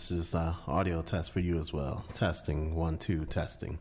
this is audio test for you as well. Testing, 1, 2, testing.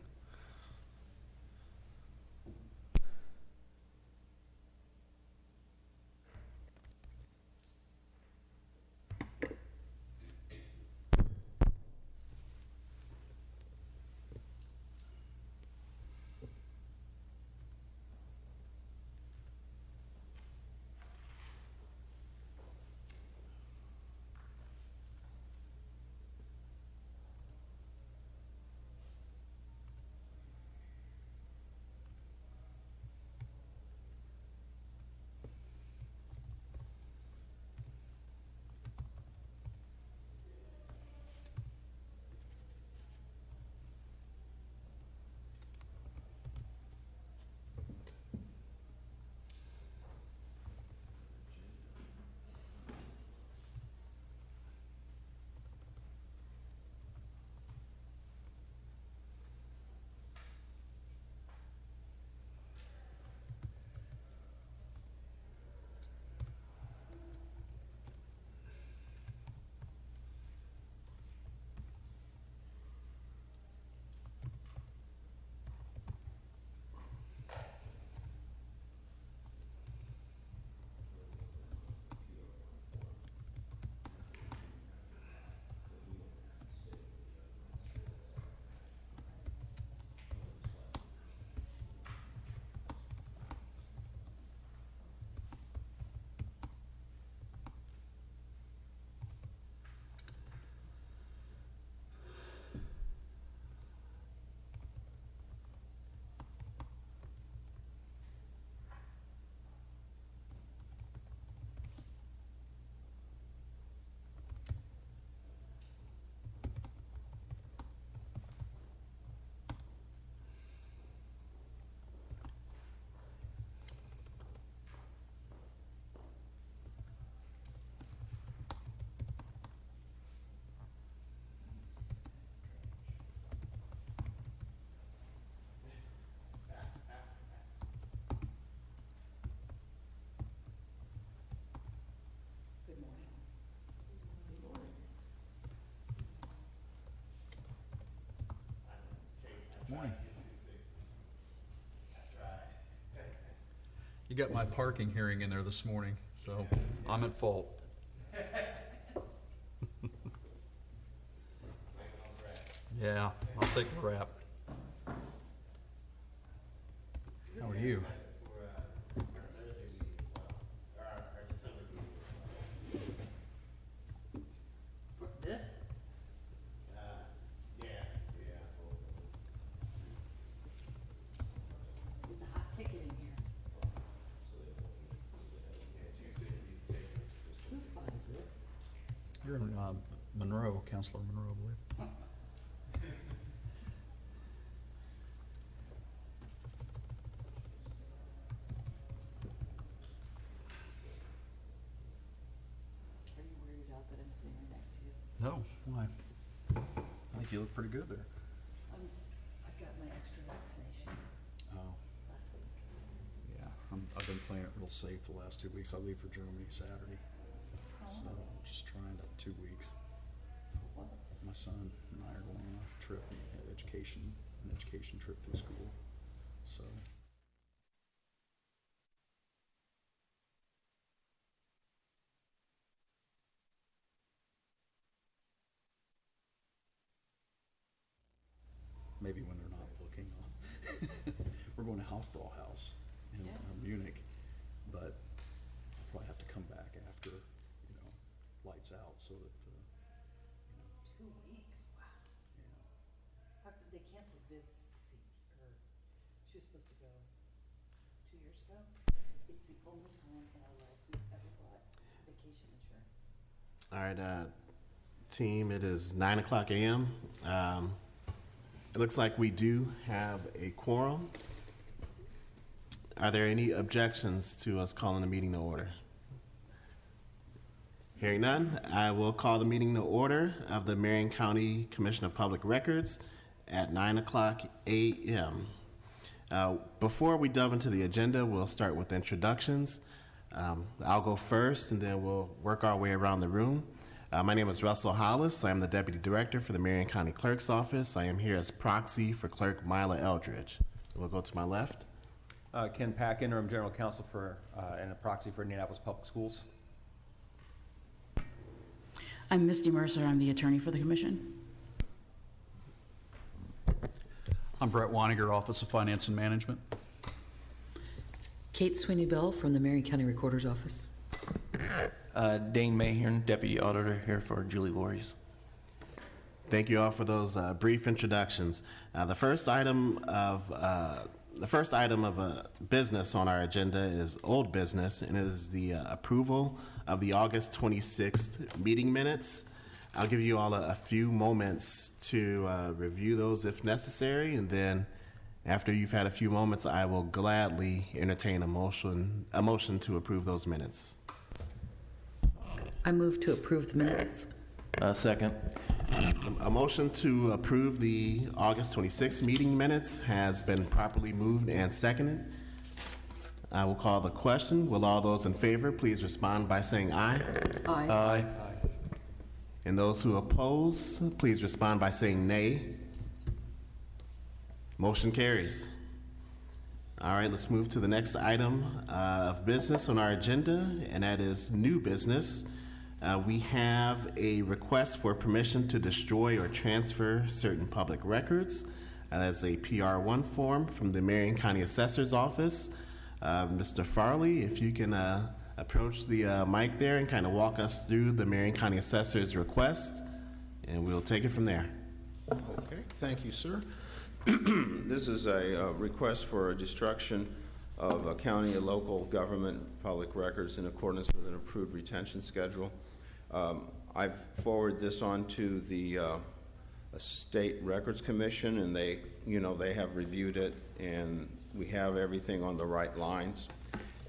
Morning. You got my parking hearing in there this morning, so I'm at fault. Yeah, I'll take the rap. How are you? This? It's a hot ticket in here. Whose spot is this? You're in Monroe, Counselor Monroe, I believe. Are you worried out that I'm standing next to you? No, why? I think you look pretty good there. I've got my extra vaccination Oh, last week. yeah. I've been playing it real safe the last 2 weeks. I leave for Germany Saturday. So just trying to 2 weeks. For what? My son and I are going on a trip, an education trip through school. So maybe when they're not looking, we're going to Hofbrauhaus in Munich, but I'll probably have to come back after, lights out so that, 2 weeks, wow. yeah. How could they cancel Viv's seat, or she was supposed to go 2 years ago? It's the only time in our lives we've ever bought vacation insurance. All right, team, it is 9 o'clock a.m. It looks like we do have a quorum. Are there any objections to us calling the meeting to order? Hearing none, I will call the meeting to order of the Marion County Commission of Public Records at 9 o'clock a.m. Before we delve into the agenda, we'll start with introductions. I'll go first, and then we'll work our way around the room. My name is Russell Hollis. I am the Deputy Director for the Marion County Clerk's Office. I am here as proxy for Clerk Mila Eldridge. We'll go to my left. Ken Pack, Interim General Counsel for and a proxy for Indianapolis Public Schools. I'm Misty Mercer. I'm the attorney for the commission. I'm Brett Waniger, Office of Finance and Management. Kate Sweeney Bell from the Marion County Recorder's Office. Dane Mayhern, Deputy Auditor, here for Julie Voorhees. Thank you all for those brief introductions. The first item of business on our agenda is old business, and it is the approval of the August 26th meeting minutes. I'll give you all a few moments to review those if necessary, and then after you've had a few moments, I will gladly entertain a motion to approve those minutes. I move to approve the minutes. Second. A motion to approve the August 26th meeting minutes has been properly moved and seconded. I will call the question. Will all those in favor please respond by saying aye? Aye. Aye. And those who oppose, please respond by saying nay. Motion carries. All right, let's move to the next item of business on our agenda, and that is new business. We have a request for permission to destroy or transfer certain public records. That's a PR1 form from the Marion County Assessor's Office. Mr. Farley, if you can approach the mic there and kind of walk us through the Marion County Assessor's request, and we'll take it from there. Okay, thank you, sir. This is a request for a destruction of a county and local government public records in accordance with an approved retention schedule. I've forwarded this on to the State Records Commission, and they have reviewed it, and we have everything on the right lines,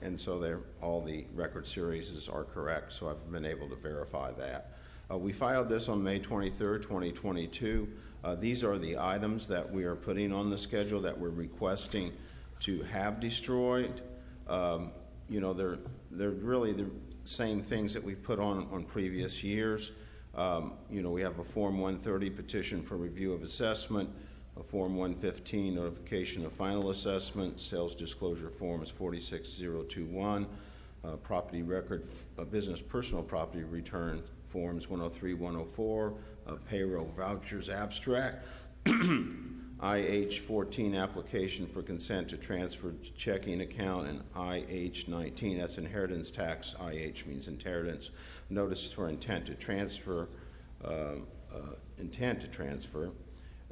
and so all the record series are correct. So I've been able to verify that. We filed this on May 23rd, 2022. These are the items that we are putting on the schedule that we're requesting to have destroyed. They're really the same things that we put on previous years. We have a Form 130 petition for review of assessment, a Form 115 notification of final assessment, sales disclosure form is 46021, property record, business personal property return forms 103, 104, payroll vouchers abstract, IH-14 application for consent to transfer checking account, and IH-19, that's inheritance tax. IH means inheritance. Notice for intent to transfer a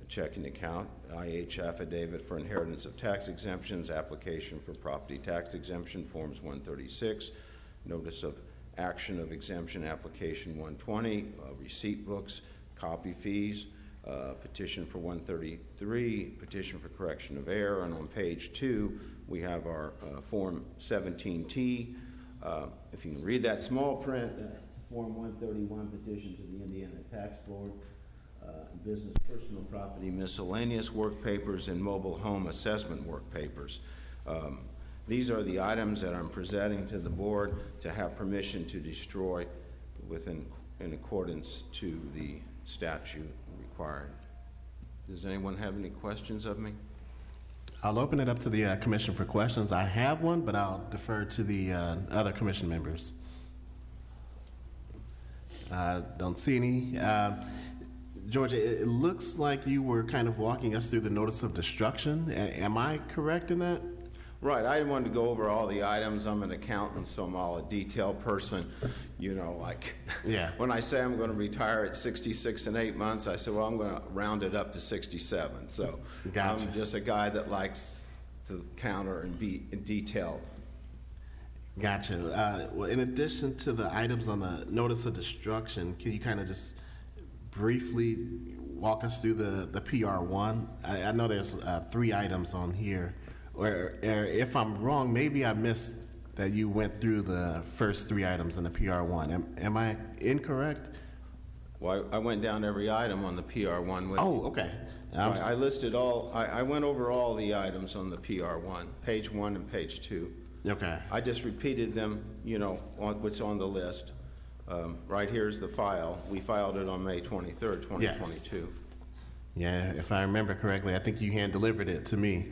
checking account. IH affidavit for inheritance of tax exemptions, application for property tax exemption, forms 136. Notice of action of exemption, application 120. Receipt books, copy fees. Petition for 133, petition for correction of error, and on page 2 we have our Form 17T. If you can read that small print, that's Form 131, petition to the Indiana Tax Board, business personal property miscellaneous work papers, and mobile home assessment work papers. These are the items that I'm presenting to the board to have permission to destroy in accordance to the statute required. Does anyone have any questions of me? I'll open it up to the commission for questions. I have one, but I'll defer to the other commission members. Don't see any. Georgia, it looks like you were kind of walking us through the notice of destruction. Am I correct in that? Right, I wanted to go over all the items. I'm an accountant, so I'm all a detail person. Yeah. When I say I'm going to retire at 66 and 8 months, I said, well, I'm going to round it up to 67. So Gotcha. I'm just a guy that likes to counter and be detailed. Gotcha. Well, in addition to the items on the notice of destruction, can you kind of just briefly walk us through the PR1? I know there's 3 items on here. Or if I'm wrong, maybe I missed that you went through the first 3 items in the PR1. Am I incorrect? Well, I went down every item on the PR1 with you. Oh, okay. I listed all, I went over all the items on the PR1, page 1 and page 2. Okay. I just repeated them, on what's on the list. Right here's the file. We filed it on May 23rd, 2022. Yeah, if I remember correctly, I think you hand-delivered it to me.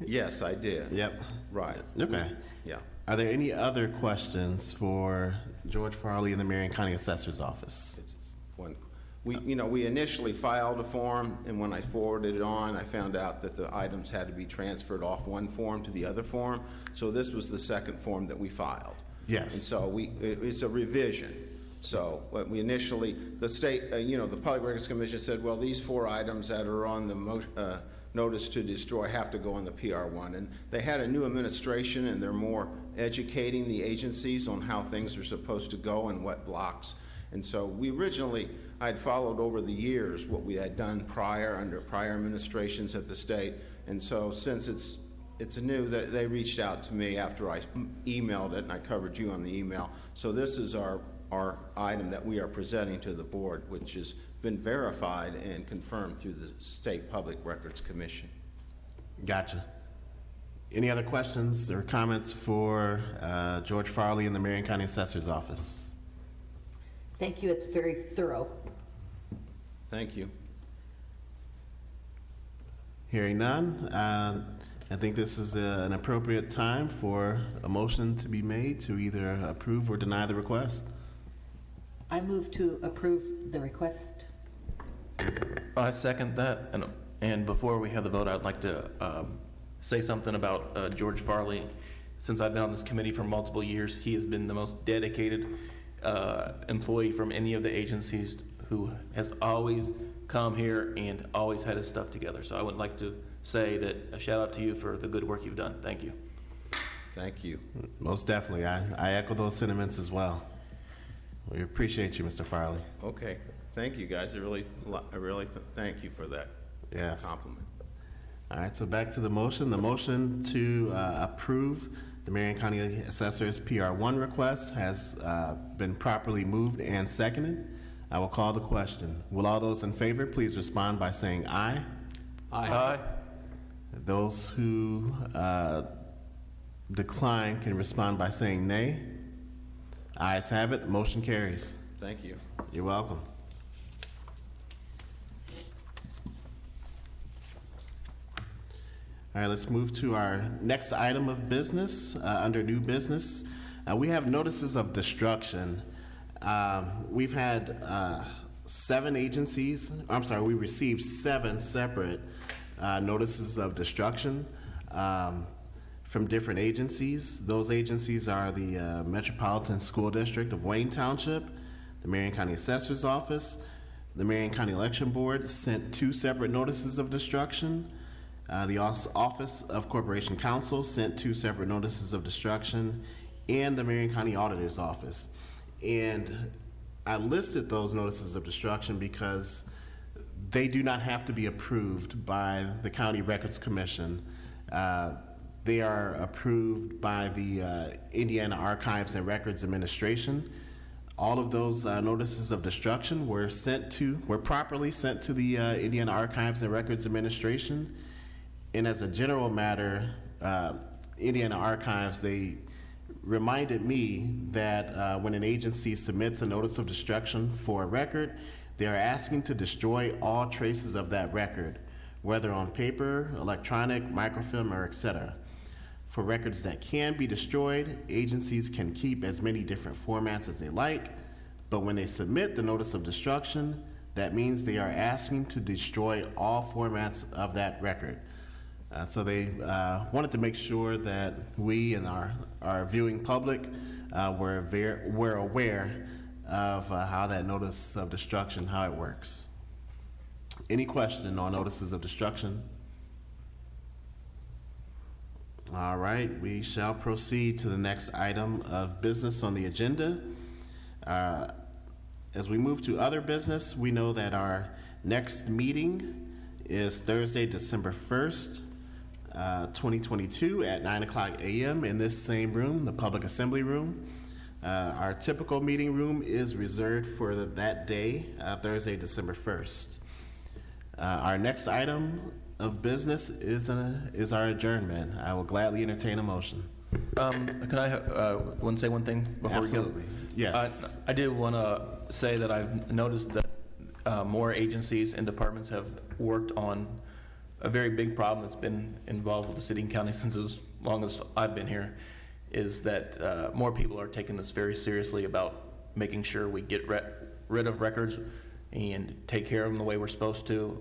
Yes, I did. Yep. Right. Okay. Yeah. Are there any other questions for George Farley in the Marion County Assessor's Office? It's just one. We initially filed a form, and when I forwarded it on, I found out that the items had to be transferred off one form to the other form. So this was the second form that we filed. Yes. And so it's a revision. So what we initially, the state, the Public Records Commission said, well, these 4 items that are on the notice to destroy have to go on the PR1. And they had a new administration, and they're more educating the agencies on how things are supposed to go and what blocks. And so we originally, I'd followed over the years what we had done under prior administrations at the state. And so since it's new, that they reached out to me after I emailed it, and I covered you on the email. So this is our item that we are presenting to the board, which has been verified and confirmed through the State Public Records Commission. Gotcha. Any other questions or comments for George Farley in the Marion County Assessor's Office? Thank you, it's very thorough. Thank you. Hearing none, I think this is an appropriate time for a motion to be made to either approve or deny the request. I move to approve the request. I second that, and before we have the vote, I'd like to say something about George Farley. Since I've been on this committee for multiple years, he has been the most dedicated employee from any of the agencies who has always come here and always had his stuff together. So I would like to say that a shout out to you for the good work you've done. Thank you. Thank you. Most definitely. I echo those sentiments as well. We appreciate you, Mr. Farley. Okay. Thank you, guys. I really thank you for that Yes. compliment. All right, so back to the motion. The motion to approve the Marion County Assessor's PR1 request has been properly moved and seconded. I will call the question. Will all those in favor please respond by saying aye? Aye. Those who decline can respond by saying nay. Ayes have it. Motion carries. Thank you. You're welcome. All right, let's move to our next item of business. Under new business, we have notices of destruction. We've had 7 agencies, we received 7 separate notices of destruction from different agencies. Those agencies are the Metropolitan School District of Wayne Township, the Marion County Assessor's Office, the Marion County Election Board sent 2 separate notices of destruction. The Office of Corporation Counsel sent 2 separate notices of destruction, and the Marion County Auditor's Office. And I listed those notices of destruction because they do not have to be approved by the County Records Commission. They are approved by the Indiana Archives and Records Administration. All of those notices of destruction were properly sent to the Indiana Archives and Records Administration. And as a general matter, Indiana Archives, they reminded me that when an agency submits a notice of destruction for a record, they are asking to destroy all traces of that record, whether on paper, electronic, microfilm, or etc. For records that can be destroyed, agencies can keep as many different formats as they like, but when they submit the notice of destruction, that means they are asking to destroy all formats of that record. So they wanted to make sure that we and our viewing public were aware of how that notice of destruction, how it works. Any question on notices of destruction? All right, we shall proceed to the next item of business on the agenda. As we move to other business, we know that our next meeting is Thursday, December 1st, 2022 at 9:00 a.m. in this same room, the Public Assembly Room. Our typical meeting room is reserved for that day, Thursday, December 1st. Our next item of business is our adjournment. I will gladly entertain a motion. Can I want to say one thing before we go? Absolutely. Yes. I do want to say that I've noticed that more agencies and departments have worked on a very big problem that's been involved with the city and county since as long as I've been here, is that more people are taking this very seriously about making sure we get rid of records and take care of them the way we're supposed to.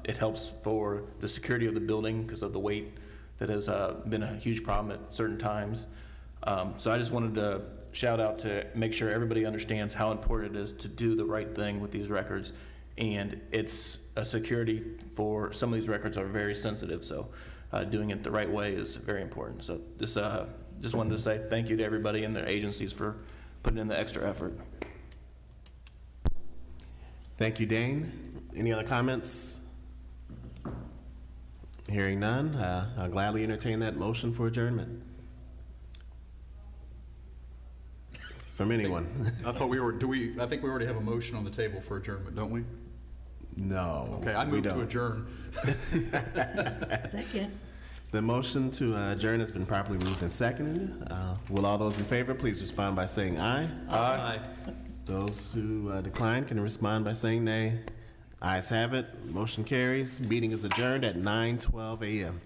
It helps for the security of the building because of the weight that has been a huge problem at certain times. So I just wanted to shout out to make sure everybody understands how important it is to do the right thing with these records. And it's a security for some of these records are very sensitive, so doing it the right way is very important. So this, just wanted to say thank you to everybody and their agencies for putting in the extra effort. Thank you, Dane. Any other comments? Hearing none, I'll gladly entertain that motion for adjournment. From anyone? I thought I think we already have a motion on the table for adjournment, don't we? No. Okay, I we move to don't. adjourn. Second. The motion to adjourn has been properly moved and seconded. Will all those in favor please respond by saying aye? Aye. Those who decline can respond by saying nay. Ayes have it. Motion carries. Meeting is adjourned at 9:12 a.m.